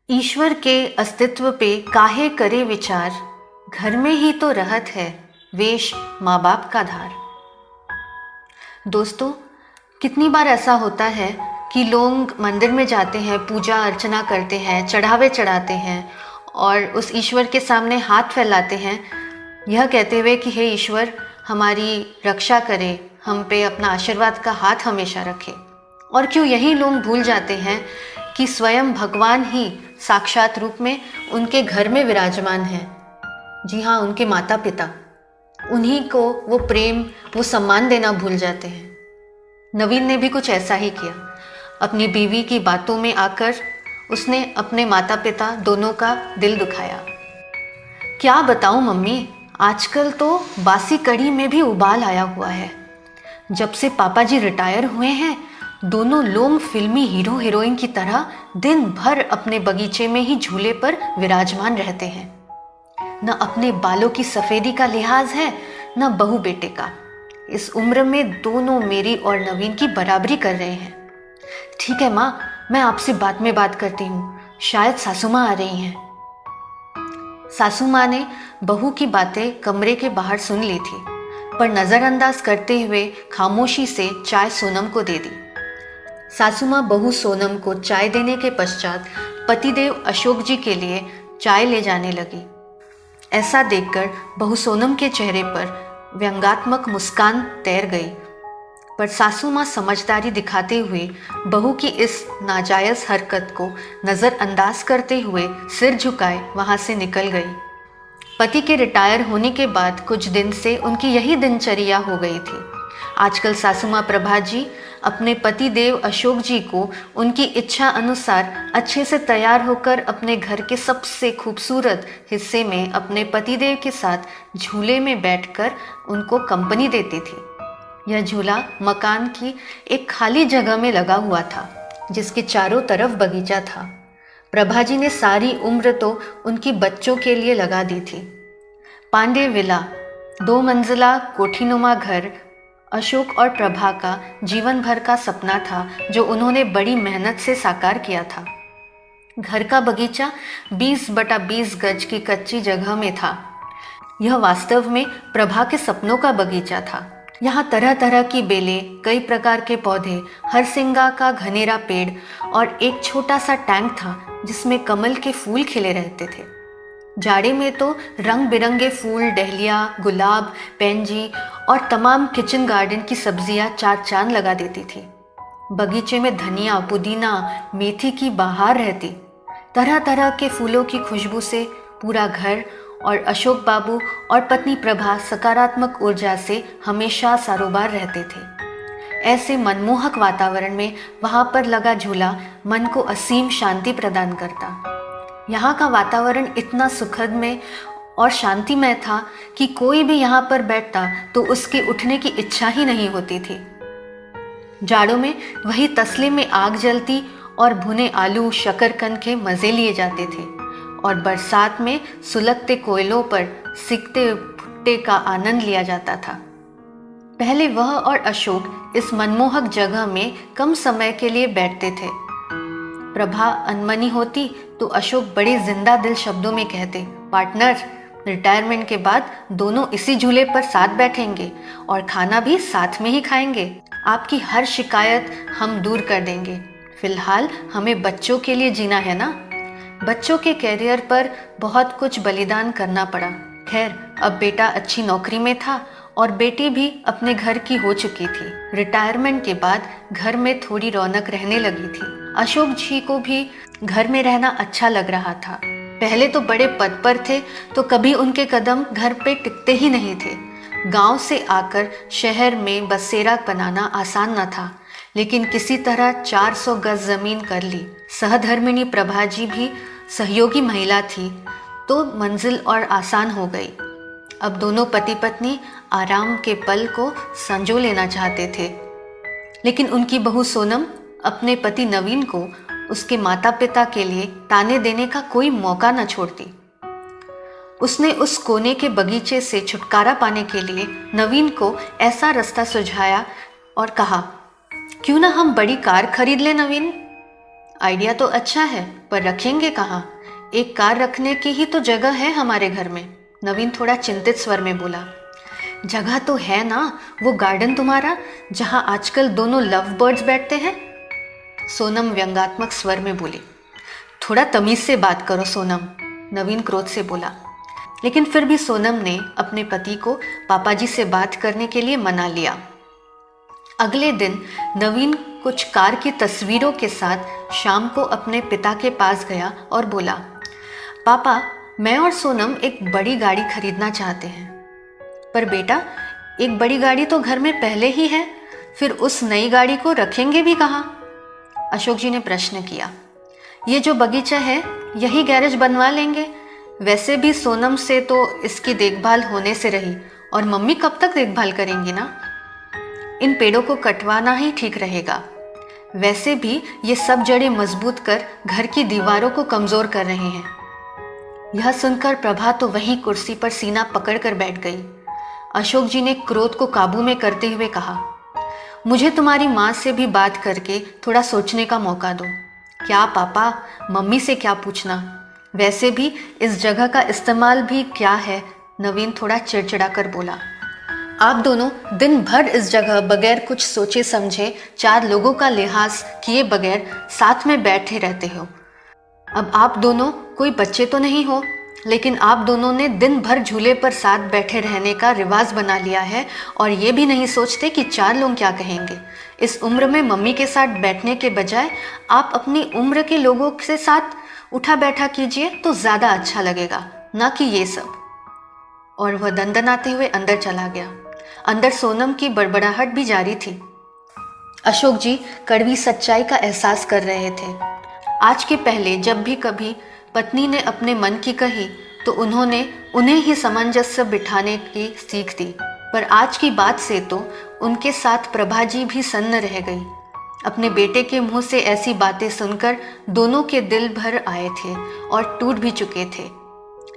ईश्वर के अस्तित्व पे काहे करे विचार, घर में ही तो रहत है वेश माँ बाप का धार। दोस्तों, कितनी बार ऐसा होता है कि लोग मंदिर में जाते हैं, पूजा अर्चना करते हैं, चढ़ावे चढ़ाते हैं और उस ईश्वर के सामने हाथ फैलाते हैं, यह कहते हुए कि हे ईश्वर, हमारी रक्षा करे, हम पे अपना आशीर्वाद का हाथ हमेशा रखे। और क्यों यही लोग भूल जाते हैं कि स्वयं भगवान ही साक्षात रूप में उनके घर में विराजमान है। जी हाँ, उनके माता पिता, उन्हीं को वो प्रेम, वो सम्मान देना भूल जाते हैं। नवीन ने भी कुछ ऐसा ही किया। अपनी बीवी की बातों में आकर उसने अपने माता पिता दोनों का दिल दुखाया। क्या बताऊं मम्मी, आजकल तो बासी कढ़ी में भी उबाल आया हुआ है। जब से पापा जी रिटायर हुए हैं, दोनों लोग फिल्मी हीरो हीरोइन की तरह दिन भर अपने बगीचे में ही झूले पर विराजमान रहते हैं। न अपने बालों की सफेदी का लिहाज है, न बहू बेटे का। इस उम्र में दोनों मेरी और नवीन की बराबरी कर रहे हैं। ठीक है माँ, मैं आपसे बाद में बात करती हूँ, शायद सासू माँ आ रही हैं। सासू माँ ने बहू की बातें कमरे के बाहर सुन ली थी, पर नज़रअंदाज करते हुए खामोशी से चाय सोनम को दे दी। सासू माँ बहू सोनम को चाय देने के पश्चात पतिदेव अशोक जी के लिए चाय ले जाने लगी। ऐसा देखकर बहू सोनम के चेहरे पर व्यंग्यात्मक मुस्कान तैर गई, पर सासू माँ समझदारी दिखाते हुए बहू की इस नाजायज़ हरकत को नज़रअंदाज करते हुए सिर झुकाए वहाँ से निकल गई। पति के रिटायर होने के बाद कुछ दिन से उनकी यही दिनचर्या हो गई थी। आजकल सासू माँ प्रभा जी अपने पति देव अशोक जी को उनकी इच्छा अनुसार अच्छे से तैयार होकर अपने घर के सबसे खूबसूरत हिस्से में अपने पतिदेव के साथ झूले में बैठकर उनको कंपनी देती थी। यह झूला मकान की एक खाली जगह में लगा हुआ था, जिसके चारों तरफ बगीचा था। प्रभा जी ने सारी उम्र तो उनकी बच्चों के लिए लगा दी थी। पांडे विला 2 मंजिला कोठीनुमा घर अशोक और प्रभा का जीवन भर का सपना था, जो उन्होंने बड़ी मेहनत से साकार किया था। घर का बगीचा 20/20 गज की कच्ची जगह में था। यह वास्तव में प्रभा के सपनों का बगीचा था। यहाँ तरह तरह की बेलें, कई प्रकार के पौधे, हरसिंगा का घनेरा पेड़ और एक छोटा सा टैंक था जिसमें कमल के फूल खिले रहते थे। जाड़े में तो रंग बिरंगे फूल, डहलिया, गुलाब, पेंजी और तमाम किचन गार्डन की सब्जियां चार चांद लगा देती थी। बगीचे में धनिया, पुदीना, मेथी की बहार रहती। तरह तरह के फूलों की खुशबू से पूरा घर और अशोक बाबू और पत्नी प्रभा सकारात्मक ऊर्जा से हमेशा सारोबार रहते थे। ऐसे मनमोहक वातावरण में वहाँ पर लगा झूला मन को असीम शांति प्रदान करता। यहाँ का वातावरण इतना सुखद में और शांतिमय था कि कोई भी यहाँ पर बैठता तो उसके उठने की इच्छा ही नहीं होती थी। जाड़ों में वही तसले में आग जलती और भुने आलू, शकरकंद के मज़े लिए जाते थे, और बरसात में सुलगते कोयलों पर सिकते भुट्टे का आनंद लिया जाता था। पहले वह और अशोक इस मनमोहक जगह में कम समय के लिए बैठते थे। प्रभा अनमनी होती तो अशोक बड़े जिंदा दिल शब्दों में कहते, पार्टनर, रिटायरमेंट के बाद दोनों इसी झूले पर साथ बैठेंगे और खाना भी साथ में ही खाएंगे। आपकी हर शिकायत हम दूर कर देंगे। फिलहाल हमें बच्चों के लिए जीना है ना। बच्चों के कैरियर पर बहुत कुछ बलिदान करना पड़ा। खैर, अब बेटा अच्छी नौकरी में था और बेटी भी अपने घर की हो चुकी थी। रिटायरमेंट के बाद घर में थोड़ी रौनक रहने लगी थी। अशोक जी को भी घर में रहना अच्छा लग रहा था। पहले तो बड़े पद पर थे तो कभी उनके कदम घर पे टिकते ही नहीं थे। गांव से आकर शहर में बसेरा बनाना आसान न था, लेकिन किसी तरह 400 गज जमीन कर ली। सहधर्मिणी प्रभा जी भी सहयोगी महिला थी तो मंजिल और आसान हो गई। अब दोनों पति पत्नी आराम के पल को संजो लेना चाहते थे, लेकिन उनकी बहू सोनम अपने पति नवीन को उसके माता पिता के लिए ताने देने का कोई मौका न छोड़ती। उसने उस कोने के बगीचे से छुटकारा पाने के लिए नवीन को ऐसा रास्ता सुझाया और कहा, क्यों ना हम बड़ी कार खरीद लें नवीन। आइडिया तो अच्छा है, पर रखेंगे कहाँ? एक कार रखने की ही तो जगह है हमारे घर में। नवीन थोड़ा चिंतित स्वर में बोला। जगह तो है ना, वो गार्डन तुम्हारा जहाँ आजकल दोनों लव बर्ड्स बैठते हैं। सोनम व्यंग्यात्मक स्वर में बोली। थोड़ा तमीज से बात करो सोनम, नवीन क्रोध से बोला। लेकिन फिर भी सोनम ने अपने पति को पापा जी से बात करने के लिए मना लिया। अगले दिन नवीन कुछ कार की तस्वीरों के साथ शाम को अपने पिता के पास गया और बोला, पापा, मैं और सोनम एक बड़ी गाड़ी खरीदना चाहते हैं। पर बेटा, एक बड़ी गाड़ी तो घर में पहले ही है, फिर उस नई गाड़ी को रखेंगे भी कहाँ? अशोक जी ने प्रश्न किया। ये जो बगीचा है, यही गैरेज बनवा लेंगे। वैसे भी सोनम से तो इसकी देखभाल होने से रही, और मम्मी कब तक देखभाल करेंगी ना। इन पेड़ों को कटवाना ही ठीक रहेगा। वैसे भी ये सब जड़ें मजबूत कर घर की दीवारों को कमजोर कर रहे हैं। यह सुनकर प्रभा तो वहीं कुर्सी पर सीना पकड़कर बैठ गई। अशोक जी ने क्रोध को काबू में करते हुए कहा, मुझे तुम्हारी माँ से भी बात करके थोड़ा सोचने का मौका दो। क्या पापा, मम्मी से क्या पूछना? वैसे भी इस जगह का इस्तेमाल भी क्या है? नवीन थोड़ा चिड़चिड़ा कर बोला। आप दोनों दिन भर इस जगह बगैर कुछ सोचे समझे 4 लोगों का लिहाज किए बगैर साथ में बैठे रहते हो। अब आप दोनों कोई बच्चे तो नहीं हो, लेकिन आप दोनों ने दिन भर झूले पर साथ बैठे रहने का रिवाज बना लिया है, और ये भी नहीं सोचते कि 4 लोग क्या कहेंगे। इस उम्र में मम्मी के साथ बैठने के बजाय आप अपनी उम्र के लोगों के साथ उठा बैठा कीजिए तो ज़्यादा अच्छा लगेगा, ना कि ये सब। और वह दंदनाते हुए अंदर चला गया। अंदर सोनम की बड़बड़ाहट भी जारी थी। अशोक जी कड़वी सच्चाई का एहसास कर रहे थे। आज के पहले जब भी कभी पत्नी ने अपने मन की कही तो उन्होंने उन्हें ही सामंजस्य बिठाने की सीख दी, पर आज की बात से तो उनके साथ प्रभा जी भी सन्न रह गई। अपने बेटे के मुंह से ऐसी बातें सुनकर दोनों के दिल भर आए थे और टूट भी चुके थे।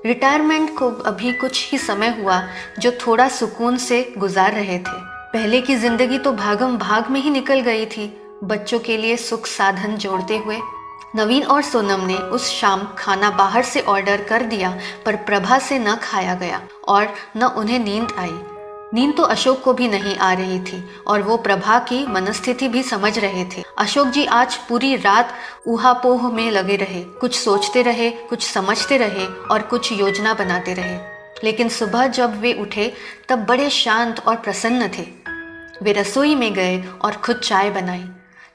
रिटायरमेंट को अभी कुछ ही समय हुआ जो थोड़ा सुकून से गुजार रहे थे। पहले की जिंदगी तो भागम भाग में ही निकल गई थी, बच्चों के लिए सुख साधन जोड़ते हुए। नवीन और सोनम ने उस शाम खाना बाहर से ऑर्डर कर दिया, पर प्रभा से न खाया गया और न उन्हें नींद आई। नींद तो अशोक को भी नहीं आ रही थी और वो प्रभा की मनस्थिति भी समझ रहे थे। अशोक जी आज पूरी रात ऊहापोह में लगे रहे, कुछ सोचते रहे, कुछ समझते रहे और कुछ योजना बनाते रहे। लेकिन सुबह जब वे उठे तब बड़े शांत और प्रसन्न थे। वे रसोई में गए और खुद चाय बनाई।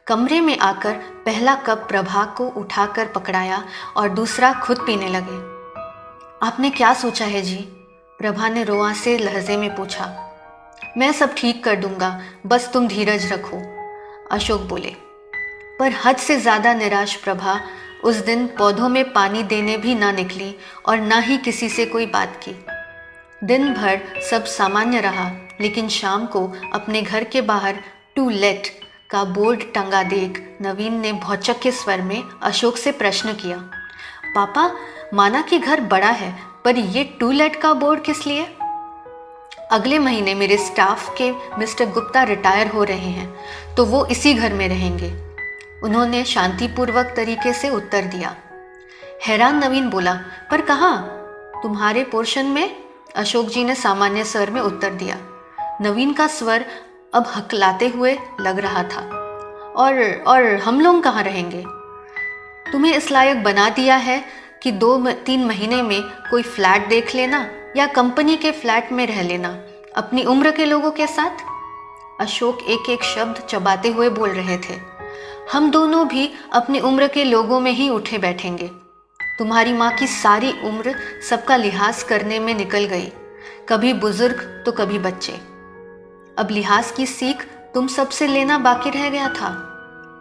कमरे में आकर पहला कप प्रभा को उठाकर पकड़ाया और दूसरा खुद पीने लगे। आपने क्या सोचा है जी? प्रभा ने रोआ से लहजे में पूछा। मैं सब ठीक कर दूंगा, बस तुम धीरज रखो, अशोक बोले। पर हद से ज्यादा निराश प्रभा उस दिन पौधों में पानी देने भी ना निकली और ना ही किसी से कोई बात की। दिन भर सब सामान्य रहा, लेकिन शाम को अपने घर के बाहर टू लेट का बोर्ड टंगा देख नवीन ने भौचक के स्वर में अशोक से प्रश्न किया, पापा, माना कि घर बड़ा है, पर ये टू लेट का बोर्ड किस लिए? अगले महीने मेरे स्टाफ के मिस्टर गुप्ता रिटायर हो रहे हैं, तो वो इसी घर में रहेंगे, उन्होंने शांतिपूर्वक तरीके से उत्तर दिया। हैरान नवीन बोला, पर कहाँ? तुम्हारे पोर्शन में, अशोक जी ने सामान्य स्वर में उत्तर दिया। नवीन का स्वर अब हकलाते हुए लग रहा था। और हम लोग कहाँ रहेंगे? तुम्हें इस लायक बना दिया है कि 2-3 महीने में कोई फ्लैट देख लेना या कंपनी के फ्लैट में रह लेना अपनी उम्र के लोगों के साथ। अशोक एक एक शब्द चबाते हुए बोल रहे थे। हम दोनों भी अपनी उम्र के लोगों में ही उठे बैठेंगे। तुम्हारी माँ की सारी उम्र सबका लिहाज करने में निकल गई, कभी बुजुर्ग तो कभी बच्चे। अब लिहाज की सीख तुम सबसे लेना बाकी रह गया था।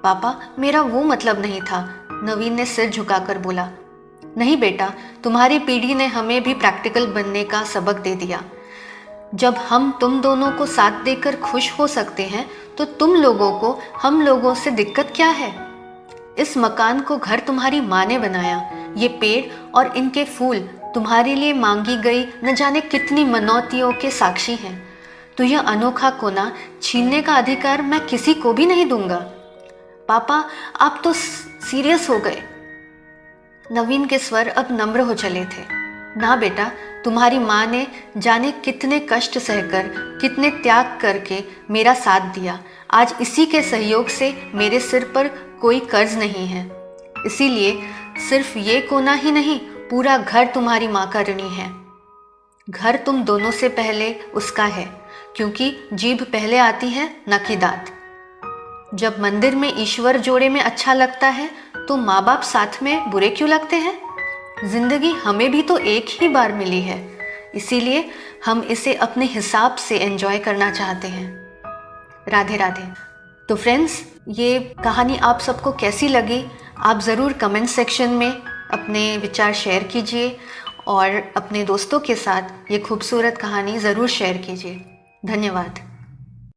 पापा, मेरा वो मतलब नहीं था, नवीन ने सिर झुकाकर बोला। नहीं बेटा, तुम्हारी पीढ़ी ने हमें भी प्रैक्टिकल बनने का सबक दे दिया। जब हम तुम दोनों को साथ देकर खुश हो सकते हैं, तो तुम लोगों को हम लोगों से दिक्कत क्या है? इस मकान को घर तुम्हारी माँ ने बनाया। ये पेड़ और इनके फूल तुम्हारे लिए मांगी गई न जाने कितनी मनौतियों के साक्षी हैं। तो यह अनोखा कोना छीनने का अधिकार मैं किसी को भी नहीं दूंगा। पापा आप तो सीरियस हो गए। नवीन के स्वर अब नम्र हो चले थे। ना बेटा, तुम्हारी माँ ने जाने कितने कष्ट सहकर, कितने त्याग करके मेरा साथ दिया। आज इसी के सहयोग से मेरे सिर पर कोई कर्ज नहीं है। इसीलिए सिर्फ ये कोना ही नहीं, पूरा घर तुम्हारी माँ का ऋणी है। घर तुम दोनों से पहले उसका है, क्योंकि जीभ पहले आती है न कि दांत। जब मंदिर में ईश्वर जोड़े में अच्छा लगता है तो माँ बाप साथ में बुरे क्यों लगते हैं? जिंदगी हमें भी तो एक ही बार मिली है, इसीलिए हम इसे अपने हिसाब से एंजॉय करना चाहते हैं। राधे राधे। तो फ्रेंड्स, ये कहानी आप सबको कैसी लगी? आप ज़रूर कमेंट सेक्शन में अपने विचार शेयर कीजिए और अपने दोस्तों के साथ ये खूबसूरत कहानी ज़रूर शेयर कीजिए। धन्यवाद।